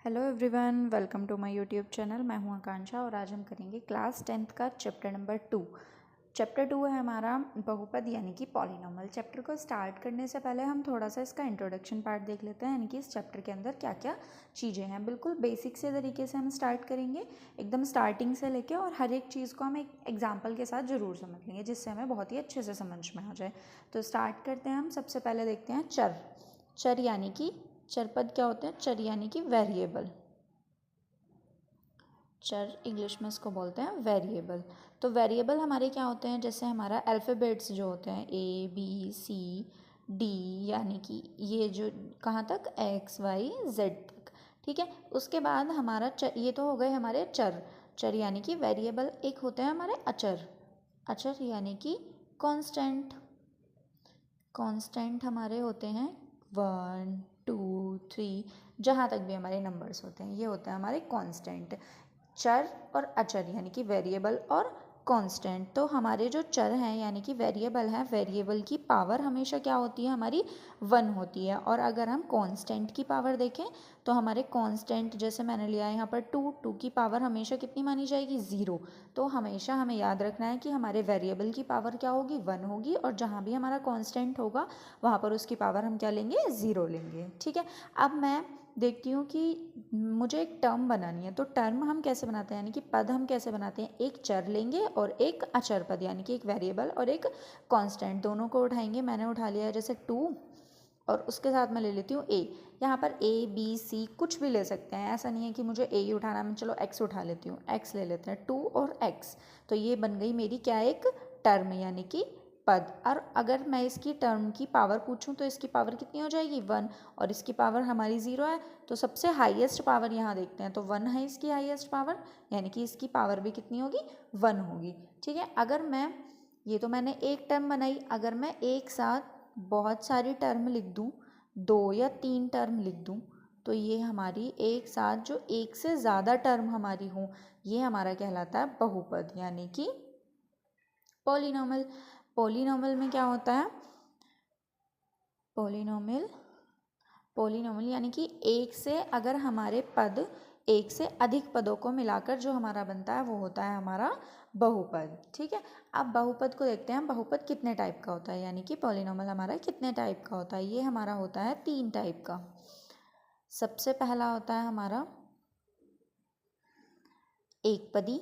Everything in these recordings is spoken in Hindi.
Hello everyone, welcome to my YouTube channel. मैं हूं आकांक्षा और आज हम करेंगे क्लास 10th का चैप्टर नंबर 2। चैप्टर 2 है हमारा बहुपद यानी कि पॉलिनॉमियल। चैप्टर को स्टार्ट करने से पहले हम थोड़ा सा इसका इंट्रोडक्शन पार्ट देख लेते हैं, यानी कि इस चैप्टर के अंदर क्या क्या चीज़ें हैं। बिल्कुल बेसिक से तरीके से हम स्टार्ट करेंगे, एकदम स्टार्टिंग से लेके, और हर एक चीज़ को हम एक एग्जाम्पल के साथ ज़रूर समझ लेंगे जिससे हमें बहुत ही अच्छे से समझ में आ जाए। तो स्टार्ट करते हैं हम। सबसे पहले देखते हैं चर। चर यानी कि चरपद क्या होते हैं? चर यानी कि वेरिएबल। चर इंग्लिश में इसको बोलते हैं वेरिएबल। तो वेरिएबल हमारे क्या होते हैं? जैसे हमारा अल्फ़ाबेट्स जो होते हैं ABCD, यानी कि ये जो कहाँ तक XYZ तक, ठीक है। उसके बाद हमारा ये तो हो गए हमारे चर। चर यानी कि वेरिएबल। एक होते हैं हमारे अचर। अचर यानी कि कांस्टेंट। कांस्टेंट हमारे होते हैं 1 2 3, जहाँ तक भी हमारे नंबर्स होते हैं ये होता है हमारे कांस्टेंट। चर और अचर यानी कि वेरिएबल और कांस्टेंट। तो हमारे जो चर हैं यानी कि वेरिएबल है, वेरिएबल की पावर हमेशा क्या होती है? हमारी 1 होती है। और अगर हम कांस्टेंट की पावर देखें तो हमारे कांस्टेंट, जैसे मैंने लिया है यहाँ पर 2 की पावर हमेशा कितनी मानी जाएगी? 0। तो हमेशा हमें याद रखना है कि हमारे वेरिएबल की पावर क्या होगी? 1 होगी, और जहाँ भी हमारा कांस्टेंट होगा वहाँ पर उसकी पावर हम क्या लेंगे? 0 लेंगे, ठीक है। अब मैं देखती हूँ कि मुझे एक टर्म बनानी है, तो टर्म हम कैसे बनाते हैं, यानी कि पद हम कैसे बनाते हैं? एक चर लेंगे और एक अचर पद, यानी कि एक वेरिएबल और एक कांस्टेंट, दोनों को उठाएंगे। मैंने उठा लिया है जैसे 2, और उसके साथ मैं ले लेती हूँ A। यहाँ पर ABC कुछ भी ले सकते हैं, ऐसा नहीं है कि मुझे A ही उठाना है। मैं चलो X उठा लेती हूँ, X ले लेते हैं, 2 और X। तो ये बन गई मेरी क्या? एक टर्म यानी कि पद। और अगर मैं इसकी टर्म की पावर पूछूं तो इसकी पावर कितनी हो जाएगी? 1, और इसकी पावर हमारी 0 है। तो सबसे हाईएस्ट पावर यहाँ देखते हैं, तो 1 है इसकी हाईएस्ट पावर, यानी कि इसकी पावर भी कितनी होगी? 1 होगी, ठीक है। अगर मैं, ये तो मैंने एक टर्म बनाई, अगर मैं एक साथ बहुत सारी टर्म लिख दूँ, 2 या 3 टर्म लिख दूँ, तो ये हमारी एक साथ जो एक से ज़्यादा टर्म हमारी हों, ये हमारा कहलाता है बहुपद यानी कि पॉलिनॉमियल। पॉलिनॉमियल में क्या होता है? पॉलिनॉमियल यानी कि एक से, अगर हमारे पद एक से अधिक पदों को मिलाकर जो हमारा बनता है वो होता है हमारा बहुपद, ठीक है। अब बहुपद को देखते हैं, बहुपद कितने टाइप का होता है, यानी कि पॉलिनॉमियल हमारा कितने टाइप का होता है। ये हमारा होता है 3 टाइप का। सबसे पहला होता है हमारा एक पदी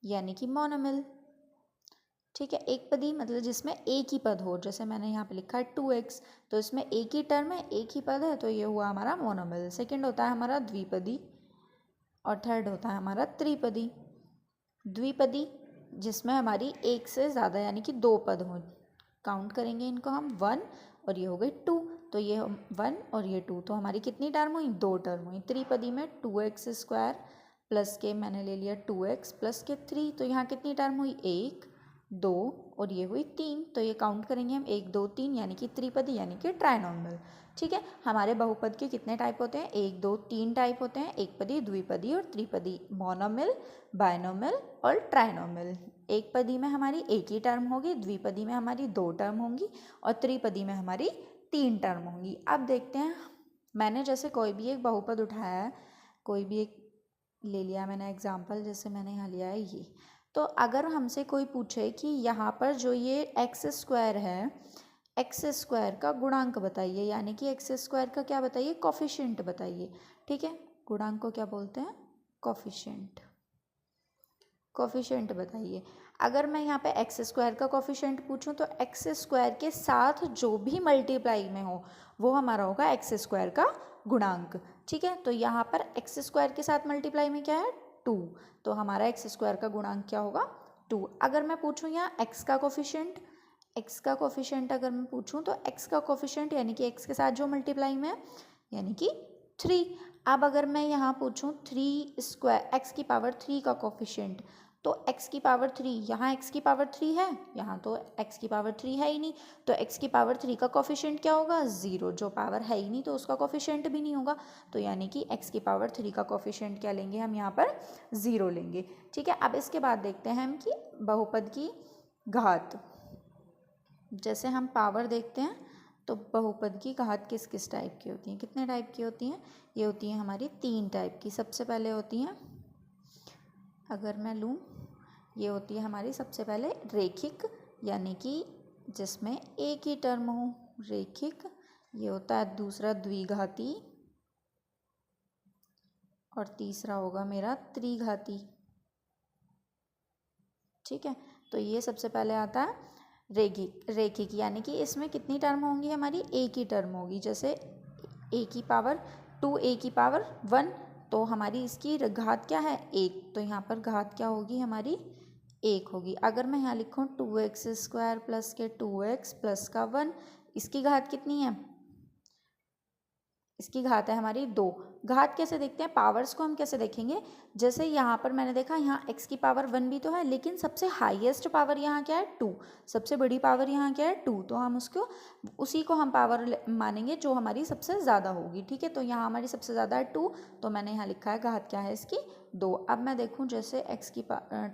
यानी कि मोनोमियल, ठीक है। एक पदी मतलब जिसमें एक ही पद हो, जैसे मैंने यहाँ पे लिखा है 2x, तो इसमें एक ही टर्म है, एक ही पद है, तो ये हुआ हमारा मोनोमियल। सेकंड होता है हमारा द्विपदी, और थर्ड होता है हमारा त्रिपदी। द्विपदी जिसमें हमारी एक से ज़्यादा यानी कि 2 पद हों, काउंट करेंगे इनको हम 1 और ये हो गई 2, तो ये 1 और ये 2, तो हमारी कितनी टर्म हुई? 2 टर्म हुई। त्रिपदी में 2x² प्लस के मैंने ले लिया 2x प्लस के 3, तो यहाँ कितनी टर्म हुई? 1 2 और ये हुई 3, तो ये काउंट करेंगे हम 1 2 3, यानी कि त्रिपदी यानी कि ट्राइनोमियल, ठीक है। हमारे बहुपद के कितने टाइप होते हैं? 1 2 3 टाइप होते हैं, एक पदी, द्विपदी और त्रिपदी, मोनोमियल, बायनोमियल और ट्राइनोमियल। एक पदी में हमारी एक ही टर्म होगी, द्विपदी में हमारी 2 टर्म होंगी, और त्रिपदी में हमारी 3 टर्म होंगी। अब देखते हैं, मैंने जैसे कोई भी एक बहुपद उठाया है, कोई भी एक ले लिया मैंने एग्जाम्पल, जैसे मैंने यहाँ लिया है ये। तो अगर हमसे कोई पूछे कि यहाँ पर जो ये x² है, x² का गुणांक बताइए, यानी कि x² का क्या बताइए? कोफिशिएंट बताइए, ठीक है। गुणांक को क्या बोलते हैं? कोफिशिएंट। कोफिशिएंट बताइए। अगर मैं यहाँ पे x² का कोफिशिएंट पूछूं तो x² के साथ जो भी मल्टीप्लाई में हो वो हमारा होगा x² का गुणांक, ठीक है। तो यहाँ पर x² के साथ मल्टीप्लाई में क्या है? 2, तो हमारा x² का गुणांक क्या होगा? 2। अगर मैं पूछूं यहाँ x का कोफिशिएंट अगर मैं पूछूं तो x का कोफिशिएंट यानी कि x के साथ जो मल्टीप्लाई में है, यानी कि 3। अब अगर मैं यहाँ पूछूं 3² x की पावर 3 का कोफिशिएंट, तो x की पावर 3, यहाँ x की पावर 3 है, यहाँ तो x की पावर 3 है ही नहीं, तो x की पावर 3 का कोफिशिएंट क्या होगा? 0। जो पावर है ही नहीं तो उसका कोफिशिएंट भी नहीं होगा, तो यानी कि x की पावर 3 का कोफिशिएंट क्या लेंगे हम? यहाँ पर 0 लेंगे, ठीक है। अब इसके बाद देखते हैं हम कि बहुपद की घात, जैसे हम पावर देखते हैं तो बहुपद की घात किस किस टाइप की होती हैं, कितने टाइप की होती हैं, ये होती हैं हमारी 3 टाइप की। सबसे पहले होती हैं, अगर मैं लूँ, ये होती है हमारी सबसे पहले रेखिक, यानी कि जिसमें एक ही टर्म हो, रेखिक। ये होता है दूसरा द्विघाती, और तीसरा होगा मेरा त्रिघाती। ठीक है, तो ये सबसे पहले आता है रेखिक, यानी कि इसमें कितनी टर्म होंगी हमारी, एक ही टर्म होगी। जैसे ए की पावर 2 ए की पावर 1, तो हमारी इसकी घात क्या है, 1, तो यहाँ पर घात क्या होगी हमारी, 1 होगी। अगर मैं यहाँ लिखूँ 2x² प्लस के 2x प्लस का 1, इसकी घात कितनी है, इसकी घात है हमारी 2। घात कैसे देखते हैं, पावर्स को हम कैसे देखेंगे, जैसे यहाँ पर मैंने देखा यहाँ x की पावर 1 भी तो है, लेकिन सबसे हाईएस्ट पावर यहाँ क्या है, 2। सबसे बड़ी पावर यहाँ क्या है, 2, तो हम उसी को हम पावर मानेंगे जो हमारी सबसे ज़्यादा होगी। ठीक है, तो यहाँ हमारी सबसे ज़्यादा है 2, तो मैंने यहाँ लिखा है घात क्या है इसकी, 2। अब मैं देखूँ जैसे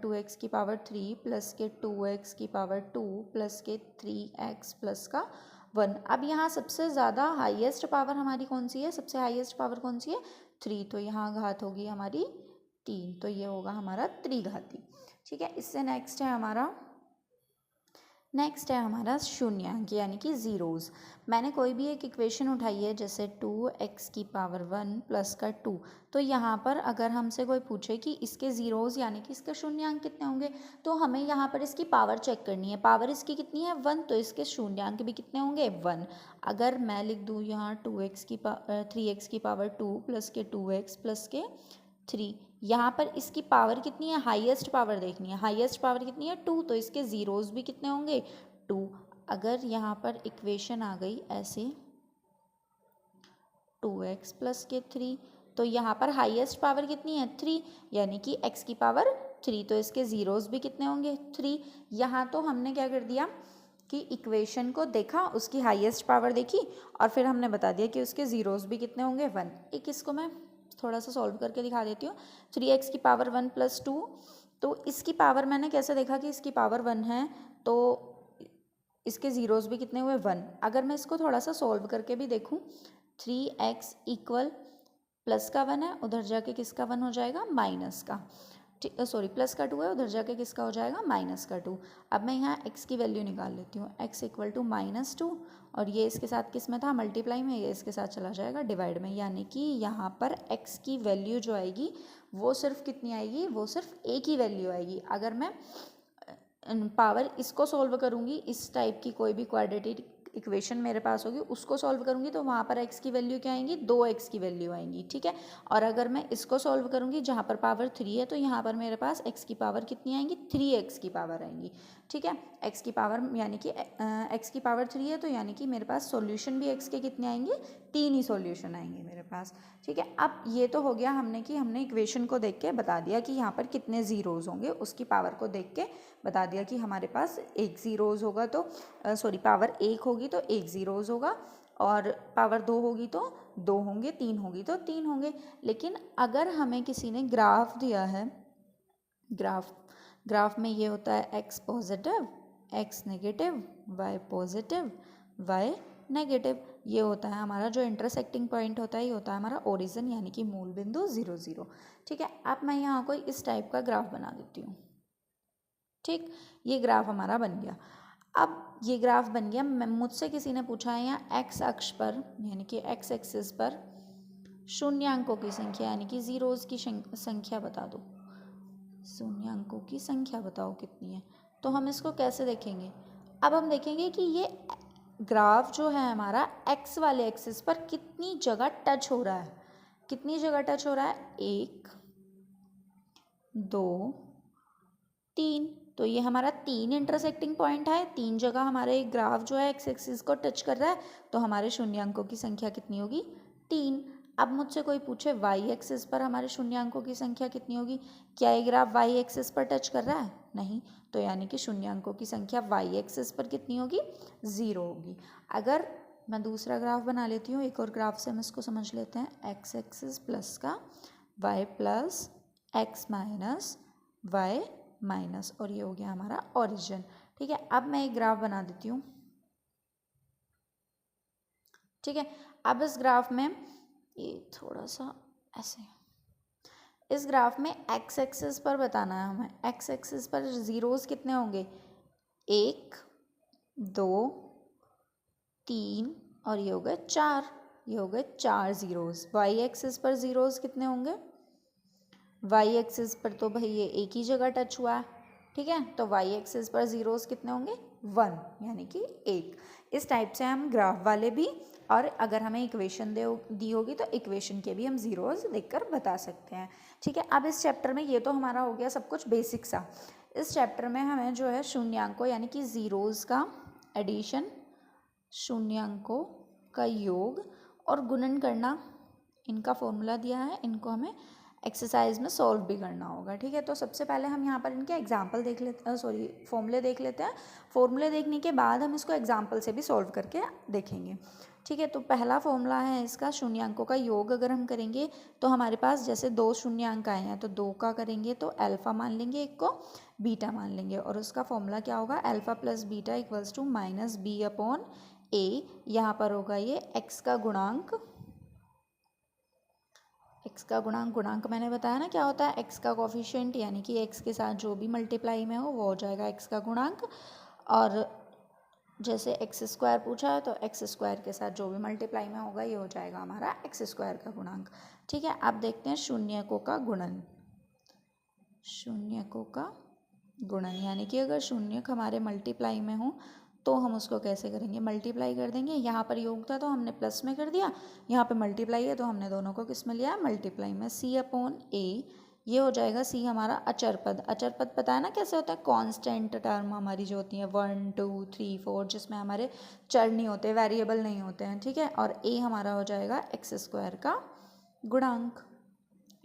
2x की पावर 3 प्लस के 2x की पावर 2 प्लस के 3x प्लस का 1। अब यहाँ सबसे ज़्यादा हाईएस्ट पावर हमारी कौन सी है, सबसे हाईएस्ट पावर कौन सी है, 3, तो यहाँ घात होगी हमारी 3, तो ये होगा हमारा त्रिघाती। ठीक है, इससे नेक्स्ट है हमारा शून्यांक, यानी कि ज़ीरोज़। मैंने कोई भी एक इक्वेशन उठाई है, जैसे 2x की पावर 1 प्लस का 2, तो यहाँ पर अगर हमसे कोई पूछे कि इसके ज़ीरोज़ यानी कि इसके शून्यांक कितने होंगे, तो हमें यहाँ पर इसकी पावर चेक करनी है। पावर इसकी कितनी है, 1, तो इसके शून्यांक भी कितने होंगे, 1। अगर मैं लिख दूँ यहाँ 3x की पावर 2 प्लस के 2x प्लस के 3, यहाँ पर इसकी पावर कितनी है, हाईएस्ट पावर देखनी है, हाईएस्ट पावर कितनी है, 2, तो इसके ज़ीरोज़ भी कितने होंगे, 2। अगर यहाँ पर इक्वेशन आ गई ऐसे 2x प्लस के 3, तो यहाँ पर हाईएस्ट पावर कितनी है, 3, यानी कि x की पावर 3, तो इसके ज़ीरोज़ भी कितने होंगे, 3। यहाँ तो हमने क्या कर दिया कि इक्वेशन को देखा, उसकी हाईएस्ट पावर देखी, और फिर हमने बता दिया कि उसके ज़ीरोज़ भी कितने होंगे, 1। एक इसको मैं थोड़ा सा सॉल्व करके दिखा देती हूँ। 3x की पावर 1 प्लस 2, तो इसकी पावर मैंने कैसे देखा कि इसकी पावर 1 है, तो इसके ज़ीरोज़ भी कितने हुए, 1। अगर मैं इसको थोड़ा सा सॉल्व करके भी देखूँ, 3x इक्वल प्लस का 1 है, उधर जाके किसका 1 हो जाएगा, माइनस का, सॉरी प्लस का 2 है, उधर जाके किसका हो जाएगा, माइनस का 2। अब मैं यहाँ x की वैल्यू निकाल लेती हूँ, x इक्वल टू -2, और ये इसके साथ किस में था, मल्टीप्लाई में, ये इसके साथ चला जाएगा डिवाइड में, यानी कि यहाँ पर x की वैल्यू जो आएगी वो सिर्फ कितनी आएगी, वो सिर्फ एक ही वैल्यू आएगी। अगर मैं पावर इसको सॉल्व करूँगी, इस टाइप की कोई भी क्वाड्रेटिक इक्वेशन मेरे पास होगी, उसको सॉल्व करूँगी, तो वहाँ पर x की वैल्यू क्या आएंगी, 2x की वैल्यू आएंगी। ठीक है, और अगर मैं इसको सॉल्व करूँगी जहाँ पर पावर 3 है, तो यहाँ पर मेरे पास x की पावर कितनी आएंगी, 3x की पावर आएंगी। ठीक है, x की पावर यानी कि x की पावर 3 है, तो यानी कि मेरे पास सॉल्यूशन भी x के कितने आएंगे, 3 ही सॉल्यूशन आएंगे मेरे पास। ठीक है, अब ये तो हो गया हमने इक्वेशन को देख के बता दिया कि यहाँ पर कितने ज़ीरोज़ होंगे, उसकी पावर को देख के बता दिया कि हमारे पास एक ज़ीरोज़ होगा, तो सॉरी पावर 1 होगी तो एक ज़ीरोज़ होगा, और पावर 2 होगी तो 2 होंगे, 3 होगी तो 3 होंगे। लेकिन अगर हमें किसी ने ग्राफ दिया है, ग्राफ में ये होता है x positive, x negative, y positive, y negative, ये होता है हमारा जो इंटरसेक्टिंग पॉइंट होता है, ये होता है हमारा ओरिजिन, यानी कि मूल बिंदु 0 0। ठीक है, अब मैं यहाँ कोई इस टाइप का ग्राफ बना देती हूँ। ठीक, ये ग्राफ हमारा बन गया। अब ये ग्राफ बन गया, मुझसे किसी ने पूछा है यहाँ x अक्ष पर, यानी कि x एक्सिस पर शून्यांकों की संख्या, यानी कि ज़ीरोज़ की संख्या बता दो, शून्यांकों की संख्या बताओ कितनी है। तो हम इसको कैसे देखेंगे, अब हम देखेंगे कि ये ग्राफ जो है हमारा x वाले एक्सिस पर कितनी जगह टच हो रहा है, कितनी जगह टच हो रहा है, 1 2 3, तो ये हमारा 3 इंटरसेक्टिंग पॉइंट है, 3 जगह हमारे ग्राफ जो है एक्स एक्सिस को टच कर रहा है, तो हमारे शून्यांकों की संख्या कितनी होगी, 3। अब मुझसे कोई पूछे वाई एक्सिस पर हमारे शून्यांकों की संख्या कितनी होगी, क्या ये ग्राफ वाई एक्सिस पर टच कर रहा है, नहीं, तो यानी कि शून्यांकों की संख्या वाई एक्सिस पर कितनी होगी, 0 होगी। अगर मैं दूसरा ग्राफ बना लेती हूँ, एक और ग्राफ से हम इसको समझ लेते हैं, एक्स एक्सिस प्लस का Y plus X minus Y minus, और ये हो गया हमारा ओरिजिन। ठीक है, अब मैं एक ग्राफ बना देती हूँ, ठीक है। अब इस ग्राफ में ये थोड़ा सा ऐसे, इस ग्राफ में एक्स एक्सिस पर बताना है हमें। एक्स एक्सिस पर ज़ीरोज़ कितने होंगे, 1 2 3 और ये हो गए 4, ये हो गए 4 ज़ीरोज़। वाई एक्सिस पर ज़ीरोज़ कितने होंगे, वाई एक्सिस पर तो भाई ये एक ही जगह टच हुआ है, ठीक है, तो वाई एक्सिस पर ज़ीरोज़ कितने होंगे, 1 यानी कि 1। इस टाइप से हम ग्राफ वाले भी, और अगर हमें इक्वेशन दी होगी तो इक्वेशन के भी हम ज़ीरोज़ देखकर बता सकते हैं, ठीक है। अब इस चैप्टर में ये तो हमारा हो गया सब कुछ बेसिक सा। इस चैप्टर में हमें जो है शून्यांकों यानी कि ज़ीरोज़ का एडिशन, शून्यांकों का योग और गुणन करना, इनका फॉर्मूला दिया है, इनको हमें एक्सरसाइज में सॉल्व भी करना होगा, ठीक है। तो सबसे पहले हम यहाँ पर इनके एग्जाम्पल देख लेते हैं, सॉरी फॉर्मूले देख लेते हैं। फॉर्मूले देखने के बाद हम इसको एग्जाम्पल से भी सॉल्व करके देखेंगे, ठीक है। तो पहला फॉर्मूला है इसका, शून्यांकों का योग अगर हम करेंगे तो हमारे पास जैसे 2 शून्यांक आए हैं तो 2 का करेंगे तो अल्फ़ा मान लेंगे, एक को बीटा मान लेंगे, और उसका फॉर्मूला क्या होगा, alpha plus beta equals to minus B upon A. यहाँ पर होगा ये एक्स का गुणांक, एक्स का गुणांक, गुणांक मैंने बताया ना क्या होता है, एक्स का कोफिशिएंट यानी कि एक्स के साथ जो भी मल्टीप्लाई में हो वो हो जाएगा एक्स का गुणांक, और जैसे एक्स स्क्वायर पूछा है तो एक्स स्क्वायर के साथ जो भी मल्टीप्लाई में होगा ये हो जाएगा हमारा एक्स स्क्वायर का गुणांक, ठीक है। अब देखते हैं शून्यकों का गुणन, शून्यकों का गुणन यानी कि अगर शून्यक हमारे मल्टीप्लाई में हो तो हम उसको कैसे करेंगे, मल्टीप्लाई कर देंगे। यहाँ पर योग था तो हमने प्लस में कर दिया, यहाँ पे मल्टीप्लाई है तो हमने दोनों को किस में लिया, मल्टीप्लाई में। सी अपॉन ए, ये हो जाएगा सी हमारा अचर पद। अचर पद पता है ना कैसे होता है, कांस्टेंट टर्म हमारी जो होती है 1 2 3 4, जिसमें हमारे चर नहीं होते, वेरिएबल नहीं होते हैं, ठीक है। और ए हमारा हो जाएगा एक्स स्क्वायर का गुणांक,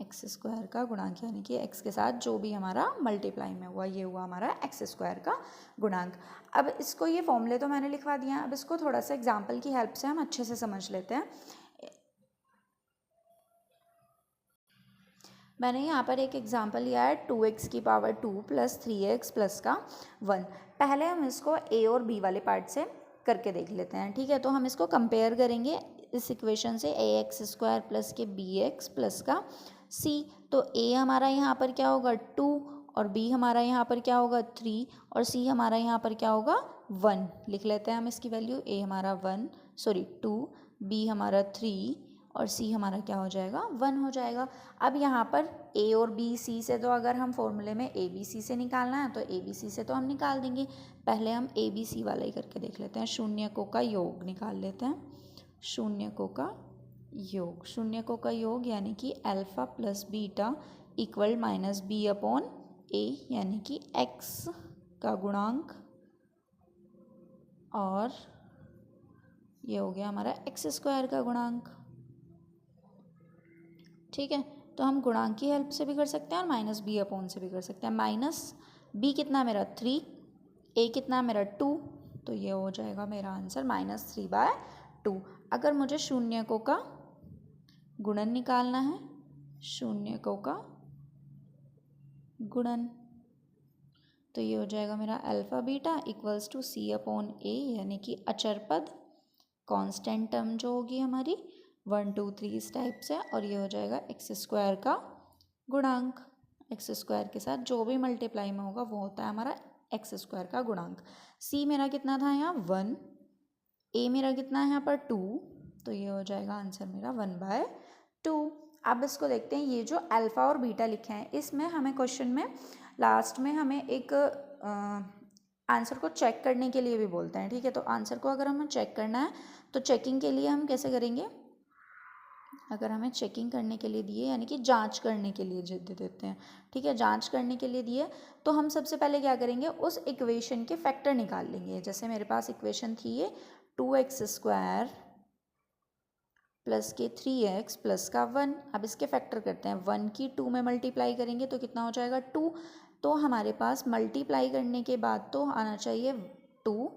एक्स स्क्वायर का गुणांक यानी कि एक्स के साथ जो भी हमारा मल्टीप्लाई में हुआ ये हुआ हमारा एक्स स्क्वायर का गुणांक। अब इसको, ये फॉर्मूले तो मैंने लिखवा दिया, अब इसको थोड़ा सा एग्जाम्पल की हेल्प से हम अच्छे से समझ लेते हैं। मैंने यहाँ पर एक एग्जाम्पल लिया है 2x की पावर 2 प्लस 3x प्लस का 1। पहले हम इसको a और b वाले पार्ट से करके देख लेते हैं, ठीक है। तो हम इसको कंपेयर करेंगे इस इक्वेशन से, ax स्क्वायर प्लस के bx प्लस का c। तो a हमारा यहाँ पर क्या होगा 2, और b हमारा यहाँ पर क्या होगा 3, और c हमारा यहाँ पर क्या होगा 1। लिख लेते हैं हम इसकी वैल्यू, a हमारा 2, b हमारा 3 और c हमारा क्या हो जाएगा 1 हो जाएगा। अब यहाँ पर a और b c से तो अगर हम फॉर्मूले में a b c से निकालना है तो a b c से तो हम निकाल देंगे। पहले हम a b c वाला ही करके देख लेते हैं, शून्यकों का योग निकाल लेते हैं। शून्यकों का योग, शून्यकों का योग यानी कि alpha plus beta equal minus B upon A, यानी कि x का गुणांक, और ये हो गया हमारा एक्स स्क्वायर का गुणांक, ठीक है। तो हम गुणांक की हेल्प से भी कर सकते हैं और माइनस बी अपॉन से भी कर सकते हैं। माइनस बी कितना मेरा 3, ए कितना मेरा 2, तो ये हो जाएगा मेरा आंसर -3/2। अगर मुझे शून्यकों का गुणन निकालना है, शून्यकों का गुणन, तो ये हो जाएगा मेरा alpha beta equals to C upon A, यानी कि अचर पद, कांस्टेंट टर्म जो होगी हमारी 1 2 3 इस टाइप से, और ये हो जाएगा एक्स स्क्वायर का गुणांक। एक्स स्क्वायर के साथ जो भी मल्टीप्लाई में होगा वो होता है हमारा एक्स स्क्वायर का गुणांक। सी मेरा कितना था यहाँ 1, ए मेरा कितना है यहाँ पर 2, तो ये हो जाएगा आंसर मेरा 1/2। अब इसको देखते हैं, ये जो अल्फ़ा और बीटा लिखे हैं इसमें हमें क्वेश्चन में लास्ट में हमें एक आंसर को चेक करने के लिए भी बोलते हैं, ठीक है। तो आंसर को अगर हमें चेक करना है तो चेकिंग के लिए हम कैसे करेंगे, अगर हमें चेकिंग करने के लिए दिए यानी कि जांच करने के लिए दे देते हैं, ठीक है, जांच करने के लिए दिए तो हम सबसे पहले क्या करेंगे, उस इक्वेशन के फैक्टर निकाल लेंगे। जैसे मेरे पास इक्वेशन थी ये 2x स्क्वायर प्लस के 3x प्लस का 1। अब इसके फैक्टर करते हैं, 1 की 2 में मल्टीप्लाई करेंगे तो कितना हो जाएगा 2, तो हमारे पास मल्टीप्लाई करने के बाद तो आना चाहिए 2,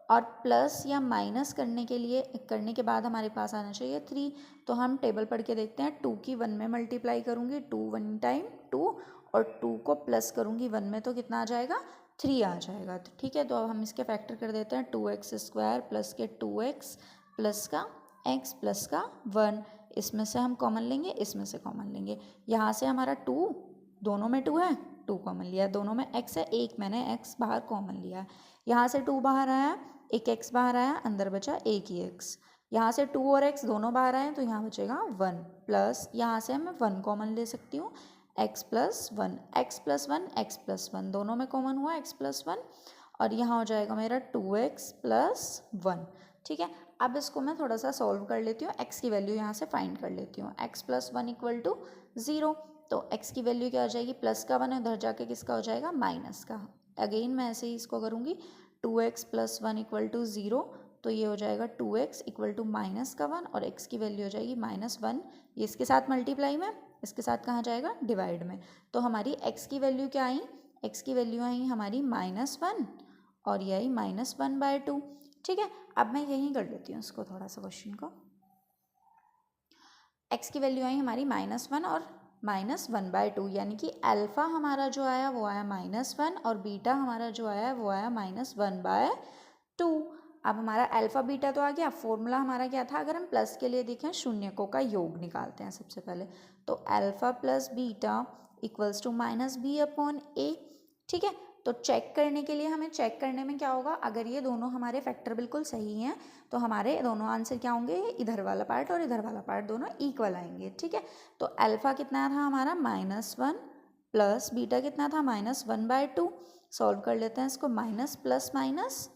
और प्लस या माइनस करने के बाद हमारे पास आना चाहिए 3। तो हम टेबल पढ़ के देखते हैं, 2 की 1 में मल्टीप्लाई करूँगी 2 1 टाइम 2, और 2 को प्लस करूँगी 1 में तो कितना आ जाएगा 3 आ जाएगा, ठीक है। तो अब हम इसके फैक्टर कर देते हैं, 2x स्क्वायर प्लस के 2x प्लस का एक्स प्लस का 1, इसमें से हम कॉमन लेंगे, इसमें से कॉमन लेंगे, यहाँ से हमारा 2, दोनों में 2 है, 2 कॉमन लिया, दोनों में x है, एक मैंने x बाहर कॉमन लिया है, यहाँ से 2 बाहर आया, एक x बाहर आया, अंदर बचा एक ही x, यहाँ से 2 और x दोनों बाहर आए तो यहाँ बचेगा 1, प्लस यहाँ से मैं 1 कॉमन ले सकती हूँ, x plus 1, x plus 1, x plus 1 दोनों में कॉमन हुआ x प्लस 1, और यहाँ हो जाएगा मेरा 2x प्लस 1। ठीक है, अब इसको मैं थोड़ा सा सॉल्व कर लेती हूँ, x की वैल्यू यहाँ से फाइंड कर लेती हूँ, x प्लस 1 इक्वल टू 0, तो x की वैल्यू क्या हो जाएगी, प्लस का 1 है, उधर जाके किसका हो जाएगा, माइनस का। अगेन मैं ऐसे ही इसको करूँगी, 2x प्लस 1 इक्वल टू 0, तो ये हो जाएगा 2x इक्वल टू माइनस का 1, और x की वैल्यू हो जाएगी -1, ये इसके साथ मल्टीप्लाई में, इसके साथ कहाँ जाएगा, डिवाइड में, तो हमारी x की वैल्यू क्या आई, x की वैल्यू आई हमारी -1, और ये आई -1/2। ठीक है, अब मैं यहीं कर लेती हूँ इसको थोड़ा सा क्वेश्चन को, x की वैल्यू आई हमारी -1 और -1/2, यानी कि अल्फ़ा हमारा जो आया वो आया -1 और बीटा हमारा जो आया वो आया -1/2। अब हमारा अल्फ़ा बीटा तो आ गया, फॉर्मूला हमारा क्या था, अगर हम प्लस के लिए देखें शून्यकों का योग निकालते हैं सबसे पहले, तो alpha plus beta equals to -b/a। ठीक है, तो चेक करने के लिए हमें चेक करने में क्या होगा, अगर ये दोनों हमारे फैक्टर बिल्कुल सही हैं तो हमारे दोनों आंसर क्या होंगे, इधर वाला पार्ट और इधर वाला पार्ट दोनों इक्वल आएंगे। ठीक है, तो अल्फ़ा कितना था हमारा -1 प्लस बीटा कितना था -1/2, सॉल्व कर लेते हैं इसको, माइनस प्लस माइनस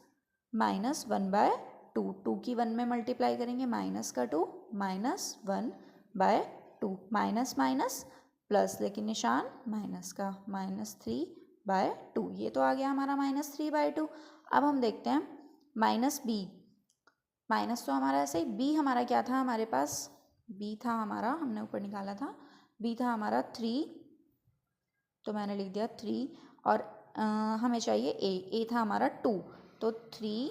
-1/2, 2 की 1 में मल्टीप्लाई करेंगे, माइनस का 2 -1/2, माइनस माइनस प्लस, लेकिन निशान माइनस का, -3/2, ये तो आ गया हमारा -3/2। अब हम देखते हैं माइनस b, माइनस तो हमारा ऐसे ही, b हमारा क्या था हमारे पास, b था हमारा, हमने ऊपर निकाला था, b था हमारा 3, तो मैंने लिख दिया 3, और हमें चाहिए a था हमारा 2, तो 3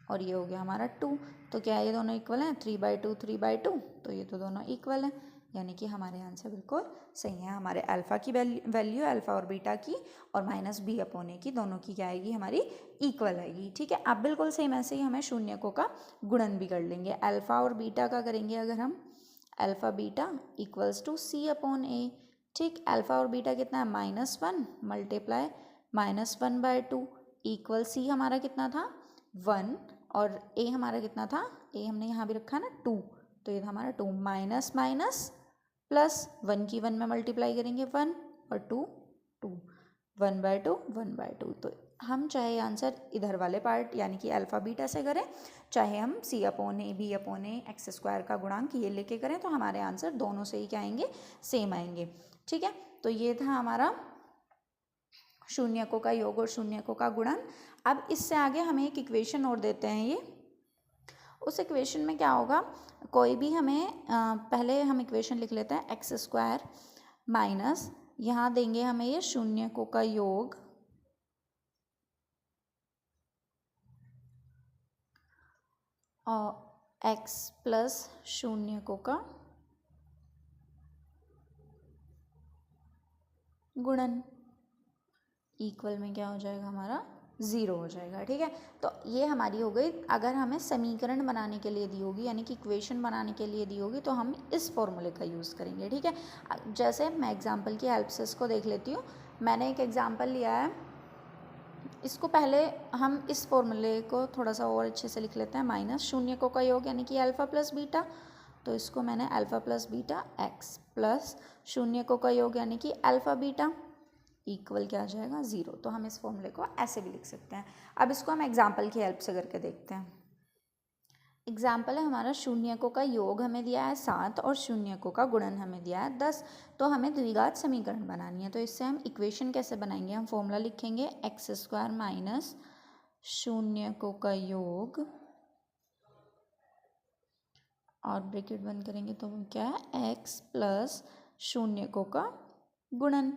और ये हो गया हमारा 2, तो क्या ये दोनों इक्वल हैं, 3/2 3/2, तो ये तो दोनों इक्वल हैं, यानी कि हमारे आंसर बिल्कुल सही है। हमारे अल्फ़ा की वैल्यू अल्फ़ा और बीटा की और -b/a की दोनों की क्या आएगी, हमारी इक्वल आएगी। ठीक है, अब बिल्कुल सेम ऐसे ही हमें शून्यकों का गुणन भी कर लेंगे, अल्फ़ा और बीटा का करेंगे अगर हम, alpha beta equals to c/a। ठीक, अल्फ़ा और बीटा कितना है, -1 मल्टीप्लाई -1/2 इक्वल सी हमारा कितना था 1, और ए हमारा कितना था, ए हमने यहाँ भी रखा ना 2, तो ये था हमारा 2, माइनस माइनस प्लस, 1 की 1 में मल्टीप्लाई करेंगे 1 और 2 2, 1/2 1/2, तो हम चाहे आंसर इधर वाले पार्ट यानी कि अल्फ़ा बीटा से करें, चाहे हम c/a b/a x² का गुणांक ये लेके करें, तो हमारे आंसर दोनों से ही क्या आएंगे, सेम आएंगे। ठीक है, तो ये था हमारा शून्यकों का योग और शून्यकों का गुणन। अब इससे आगे हमें एक इक्वेशन और देते हैं ये, उस इक्वेशन में क्या होगा, कोई भी हमें पहले हम इक्वेशन लिख लेते हैं, x² माइनस, यहाँ देंगे हमें ये शून्यकों का योग और x प्लस शून्यकों का गुणन, इक्वल में क्या हो जाएगा हमारा 0 हो जाएगा। ठीक है, तो ये हमारी हो गई, अगर हमें समीकरण बनाने के लिए दी होगी यानी कि इक्वेशन बनाने के लिए दी होगी तो हम इस फॉर्मूले का यूज़ करेंगे। ठीक है, जैसे मैं एग्जांपल की हेल्प से इसको देख लेती हूँ, मैंने एक एग्जांपल लिया है, इसको पहले हम इस फॉर्मूले को थोड़ा सा और अच्छे से लिख लेते हैं, माइनस शून्यकों का योग यानी कि अल्फ़ा प्लस बीटा, तो इसको मैंने alpha plus beta X plus शून्यकों का योग यानी कि अल्फ़ा बीटा इक्वल क्या आ जाएगा 0, तो हम इस फॉर्मूले को ऐसे भी लिख सकते हैं। अब इसको हम एग्जाम्पल की हेल्प से करके देखते हैं। एग्जाम्पल है हमारा, शून्यकों का योग हमें दिया है 7 और शून्यकों का गुणन हमें दिया है 10, तो हमें द्विघात समीकरण बनानी है, तो इससे हम इक्वेशन कैसे बनाएंगे, हम फॉर्मूला लिखेंगे x² माइनस शून्यकों का योग और ब्रैकेट बंद करेंगे तो क्या है, x प्लस शून्यकों का गुणन।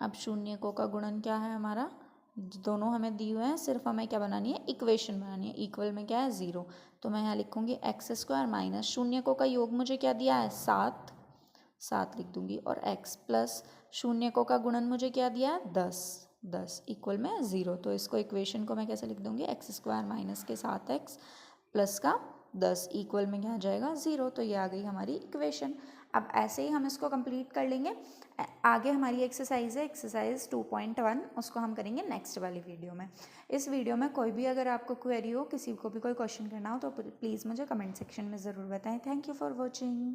अब शून्यकों का गुणन क्या है हमारा, दोनों हमें दिए हुए हैं, सिर्फ हमें क्या बनानी है, इक्वेशन बनानी है, इक्वल में क्या है 0, तो मैं यहाँ लिखूँगी x² माइनस शून्यकों का योग मुझे क्या दिया है 7 लिख दूँगी, और x प्लस शून्यकों का गुणन मुझे क्या दिया है 10 इक्वल में 0, तो इसको इक्वेशन को मैं कैसे लिख दूँगी, x² माइनस के 7x प्लस का 10 इक्वल में क्या आ जाएगा 0। तो ये आ गई हमारी इक्वेशन। अब ऐसे ही हम इसको कंप्लीट कर लेंगे। आगे हमारी एक्सरसाइज है एक्सरसाइज 2.1, उसको हम करेंगे नेक्स्ट वाली वीडियो में। इस वीडियो में कोई भी अगर आपको क्वेरी हो, किसी को भी कोई क्वेश्चन करना हो तो प्लीज़ मुझे कमेंट सेक्शन में ज़रूर बताएं। Thank you for watching.